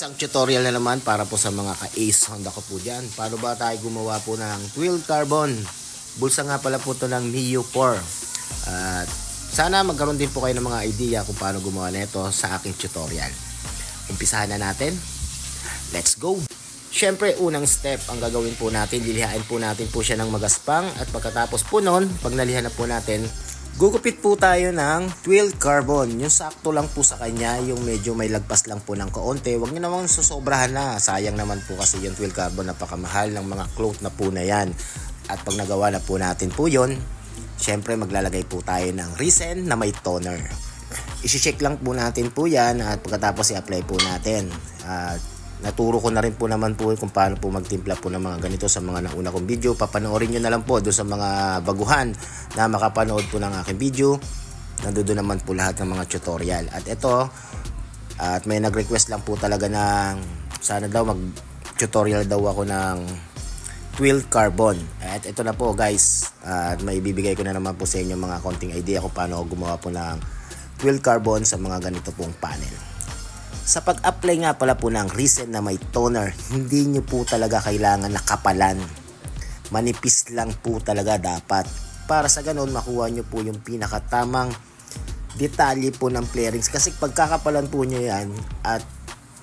Isang tutorial na naman para po sa mga ka-Ace Honda ko po dyan. Paano ba tayo gumawa po ng twin carbon? Bulsa nga pala po ito ng Mio 4. At sana magkaroon din po kayo ng mga idea kung paano gumawa nito sa aking tutorial. Umpisahan na natin. Let's go! Siyempre, unang step ang gagawin po natin, lilihain po natin po siya ng magaspang. At pagkatapos po nun, pag nalihan na po natin, gugupit po tayo ng twin carbon. Yung sakto lang po sa kanya, yung medyo may lagpas lang po ng kaunti. Huwag nyo naman susobrahan na. Sayang naman po kasi yung twin carbon, napakamahal ng mga cloth na po na yan. At pag nagawa na po natin po yun, syempre maglalagay po tayo ng resin na may toner. Isi-check lang po natin po yan at pagkatapos i-apply po natin. Naturo ko na rin po naman po kung paano po magtimpla po ng mga ganito sa mga nauna kong video. Papanoorin nyo na lang po doon sa mga baguhan na makapanood po ng aking video. Nandoon naman po lahat ng mga tutorial. At ito, at may nag-request lang po talaga ng sana daw mag-tutorial daw ako ng twin carbon. At ito na po guys, at may bibigay ko na naman po sa inyo mga konting idea kung paano ako gumawa po ng twin carbon sa mga ganito pong panel. Sa pag-apply nga pala po ng resin na may toner, hindi nyo po talaga kailangan nakapalan. Manipis lang po talaga dapat. Para sa ganun, makuha nyo po yung pinakatamang detalye po ng flarings. Kasi pagkakapalan po nyo yan at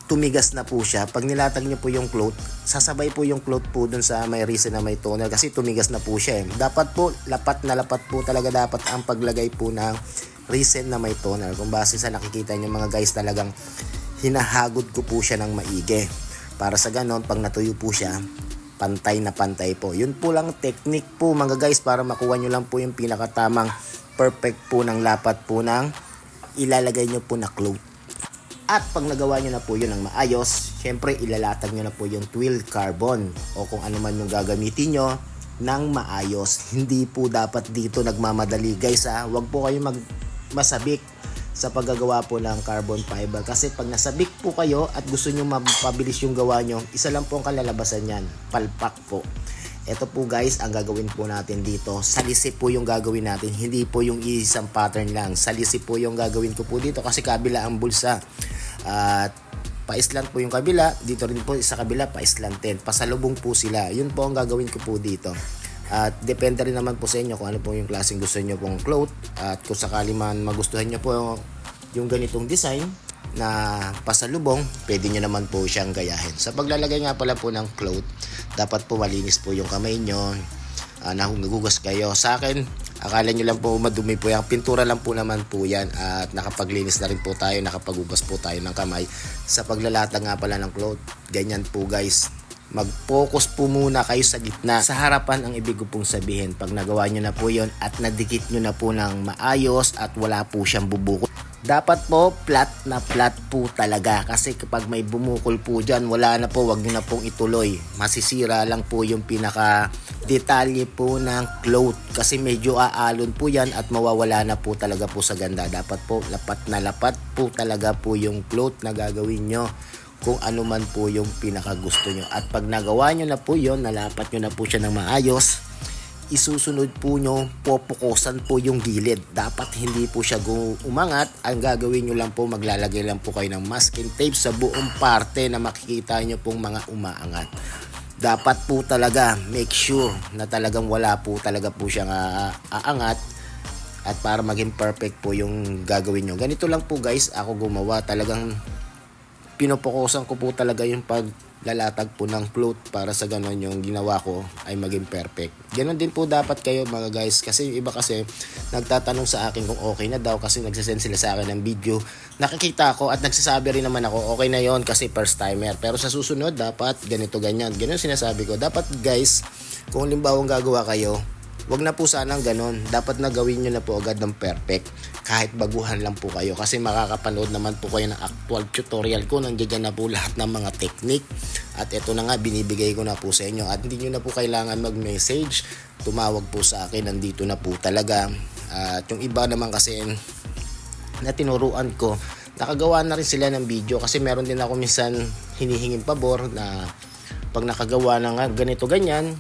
tumigas na po siya, pag nilatag nyo po yung cloth, sasabay po yung cloth po dun sa may resin na may toner kasi tumigas na po siya. Dapat po, lapat na lapat po talaga dapat ang paglagay po ng resin na may toner. Kung base sa nakikita nyo mga guys, talagang hinahagod ko po siya ng maigi. Para sa ganon, pag natuyo po siya, pantay na pantay po. Yun po lang technique po mga guys para makuha nyo lang po yung pinakatamang perfect po ng lapat po ng ilalagay nyo po na cloth. At pag nagawa nyo na po yun ng maayos, syempre ilalatag nyo na po yung twin carbon o kung ano man yung gagamitin nyo ng maayos. Hindi po dapat dito nagmamadali guys ha. Huwag po kayo masabik sa paggagawa po ng carbon fiber kasi pag nasabik po kayo at gusto nyo mapabilis yung gawa nyo, isa lang po ang kalalabasan yan, palpak po. Ito po guys ang gagawin po natin dito, salisi po yung gagawin natin, hindi po yung isang pattern lang, salisi po yung gagawin ko po dito kasi kabila ang bulsa at pa-islant po yung kabila, dito rin po sa kabila pa-islantin, pasalubong po sila, yun po ang gagawin ko po dito. At depende rin naman po sa inyo kung ano po yung klaseng gusto nyo pong cloth. At kung sakali man magustuhan nyo po yung ganitong design na pasalubong, pwede nyo naman po siyang gayahin. Sa paglalagay nga pala po ng cloth, dapat po malinis po yung kamay nyo. Nahugugas kayo. Sa akin, akala nyo lang po madumi po yan. Pintura lang po naman po yan. At nakapaglinis na rin po tayo, nakapagugas po tayo ng kamay. Sa paglalatag nga pala ng cloth, ganyan po guys. Mag-focus po muna kayo sa gitna. Sa harapan ang ibig ko pong sabihin. Pag nagawa nyo na po yon at nadikit nyo na po ng maayos at wala po siyang bubukol. Dapat po flat na flat po talaga. Kasi kapag may bumukol po dyan, wala na po. Wag nyo na pong ituloy. Masisira lang po yung pinaka detalye po ng cloth. Kasi medyo aalon po yan at mawawala na po talaga po sa ganda. Dapat po lapat na lapat po talaga po yung cloth na gagawin nyo. Kung ano man po yung pinakagusto nyo. At pag nagawa nyo na po yun, nalapat nyo na po siya ng maayos, isusunod po nyo, pupukusan po yung gilid. Dapat hindi po siya umangat. Ang gagawin nyo lang po, maglalagay lang po kayo ng masking tape sa buong parte na makikita nyo pong mga umaangat. Dapat po talaga, make sure na talagang wala po talaga po siyang aangat. At para maging perfect po yung gagawin nyo. Ganito lang po guys, ako gumawa talagang pinupokusan ko po talaga yung paglalatag po ng cloth para sa ganon yung ginawa ko ay maging perfect. Ganon din po dapat kayo mga guys kasi yung iba kasi nagtatanong sa akin kung okay na daw kasi nagsasend sila sa akin ng video. Nakikita ko at nagsasabi rin naman ako okay na yon kasi first timer. Pero sa susunod dapat ganito ganyan. Ganon sinasabi ko. Dapat guys kung limbawang gagawa kayo, wag na po sanang ganon. Dapat na gawin nyo na po agad ng perfect. Kahit baguhan lang po kayo. Kasi makakapanood naman po kayo ng actual tutorial ko. Nandiyan na po lahat ng mga technique. At ito na nga, binibigay ko na po sa inyo. At hindi nyo na po kailangan mag-message. Tumawag po sa akin. Nandito na po talaga. At yung iba naman kasi na tinuruan ko, nakagawa na rin sila ng video. Kasi meron din ako minsan hinihinging pabor na pag nakagawa ng ganito ganyan,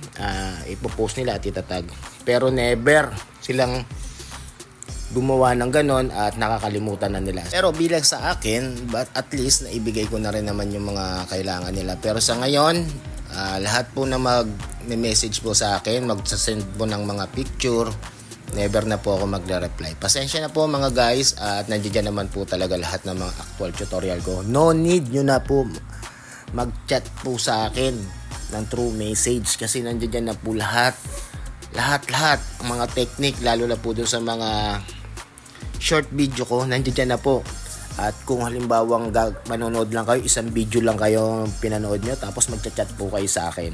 ipopost nila at itatag. Pero never silang gumawa ng ganon at nakakalimutan na nila. Pero bilang sa akin, but at least naibigay ko na rin naman yung mga kailangan nila. Pero sa ngayon, lahat po na mag-message po sa akin, mag-send po ng mga picture, never na po ako magre-reply. Pasensya na po mga guys, at nandiyan naman po talaga lahat ng mga actual tutorial ko. No need nyo na po mag-chat po sa akin ng true message kasi nandiyan na po lahat ang mga technique, lalo na po dun sa mga short video ko, nandiyan na po. At kung halimbawa manonood lang kayo, isang video lang kayo pinanood nyo, tapos magchat-chat po kayo sa akin.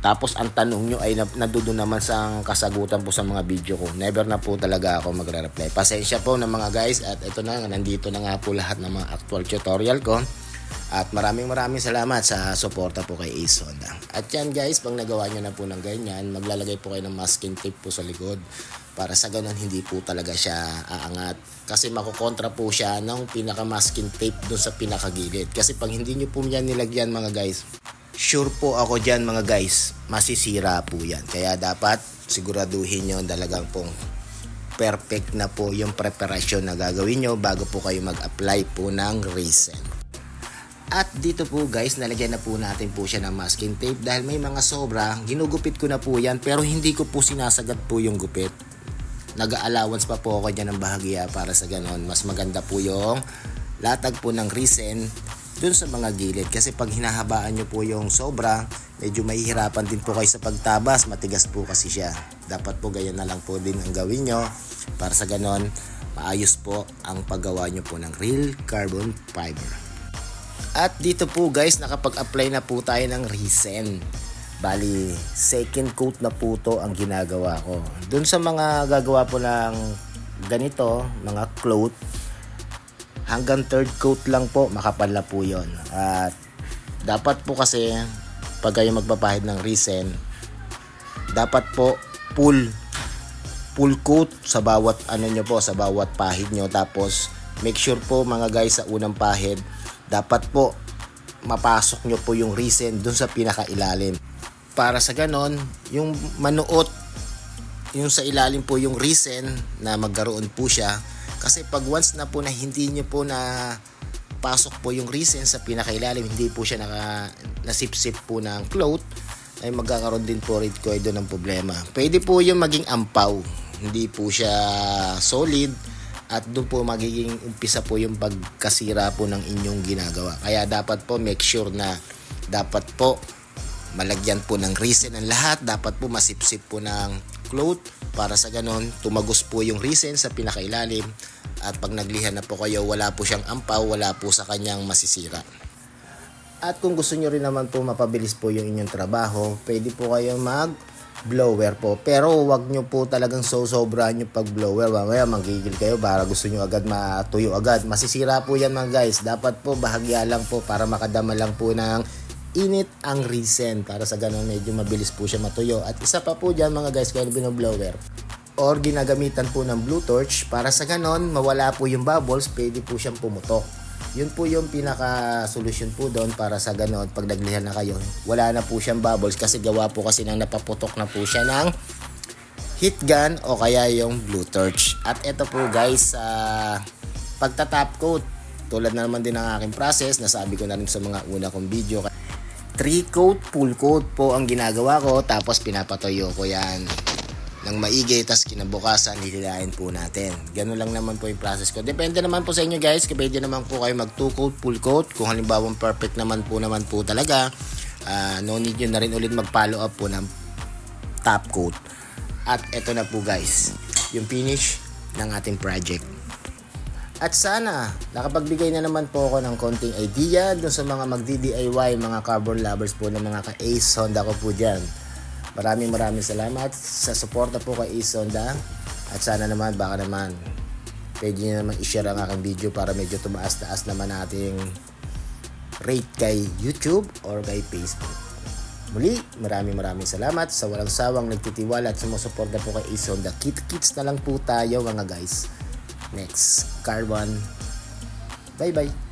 Tapos ang tanong nyo ay nandoon naman sa kasagutan po sa mga video ko. Never na po talaga ako magre-reply. Pasensya po ng mga guys, at ito na, nandito na nga po lahat ng mga actual tutorial ko. At maraming salamat sa suporta po kay Ace Honda. At yan guys, pag nagawa nyo na po ng ganyan, maglalagay po kayo ng masking tape po sa likod. Para sa ganun hindi po talaga siya aangat. Kasi makukontra po siya ng pinaka-masking tape dun sa pinakagilid. Kasi pag hindi nyo po yan nilagyan mga guys, sure po ako dyan mga guys, masisira po yan. Kaya dapat siguraduhin nyo talagang pong perfect na po yung preparasyon na gagawin nyo bago po kayo mag-apply po ng resin. At dito po guys, nalagyan na po natin po siya ng masking tape dahil may mga sobra, ginugupit ko na po yan pero hindi ko po sinasagad po yung gupit. Nag-allowance pa po ako dyan ng bahagya para sa ganon. Mas maganda po yung latag po ng resin dun sa mga gilid. Kasi pag hinahabaan nyo po yung sobra, medyo mahihirapan din po kayo sa pagtabas. Matigas po kasi siya. Dapat po ganyan na lang po din ang gawin nyo. Para sa ganon, maayos po ang paggawa nyo po ng real carbon fiber. At dito po guys, nakapag-apply na po tayo ng resin. Bali, second coat na po to ang ginagawa ko. Dun sa mga gagawa po ng ganito, mga cloth, hanggang third coat lang po, makapal na po yun. At dapat po kasi, pag kayo magpapahid ng resin, dapat po full coat sa bawat nyo po, sa bawat pahid nyo. Tapos, make sure po mga guys, sa unang pahid, dapat po mapasok nyo po yung resin dun sa pinakailalim. Para sa ganon, yung manuot, yung sa ilalim po yung resin na magkaroon po siya. Kasi pag once na po na hindi nyo po na pasok po yung resin sa pinakailalim, hindi po siya nasipsip po ng cloth, ay magkakaroon din po rin ko doon ng problema. Pwede po yung maging ampaw, hindi po siya solid, at doon po magiging umpisa po yung pagkasira po ng inyong ginagawa. Kaya dapat po make sure na dapat po malagyan po ng resin ang lahat. Dapat po masipsip po ng cloth para sa ganon tumagos po yung resin sa pinakailalim. At pag naglihan na po kayo, wala po siyang ampaw, wala po sa kanyang masisira. At kung gusto nyo rin naman po mapabilis po yung inyong trabaho, pwede po kayo mag-blower po. Pero wag nyo po talagang sobrahan yung pag-blower. Mamaya manggigil kayo para gusto nyo agad matuyo agad. Masisira po yan mga guys. Dapat po bahagya lang po para makadama lang po ng init ang resin. Para sa ganun medyo mabilis po siya matuyo. At isa pa po dyan mga guys, kaya binoblower or ginagamitan po ng blue torch, para sa ganon mawala po yung bubbles, pwede po siyang pumutok. Yun po yung pinaka solusyon po doon, para sa ganon pag naglihan na kayo, wala na po siyang bubbles kasi gawa po kasi nang napaputok na po siya ng heat gun o kaya yung blue torch. At ito po guys, pagta-top coat, tulad na naman din ng aking process, nasabi ko na rin sa mga una kong video, 3 coat, full coat po ang ginagawa ko, tapos pinapatoyo ko yan ng maigi, tas kinabukasan hihilahin po natin. Ganun lang naman po yung process ko. Depende naman po sa inyo guys, pwede naman po kayo mag 2 coat, full coat. Kung halimbawa perfect naman po talaga, no need nyo na rin ulit mag follow up po ng top coat. At eto na po guys, yung finish ng ating project. At sana nakapagbigay na naman po ako ng konting idea dun sa mga magdi-DIY, mga carbon lovers po ng mga ka-Ace Honda ko po dyan. Maraming salamat sa suporta po kay Ace Honda. At sana naman, baka naman pwede nyo naman i-share ang aking video para medyo tumaas-taas naman ating rate kay YouTube or kay Facebook. Muli, maraming salamat sa walang sawang nagtitiwala at sumusuporta po kay Ace Honda. Kits na lang po tayo mga guys. Next carbon. Bye bye.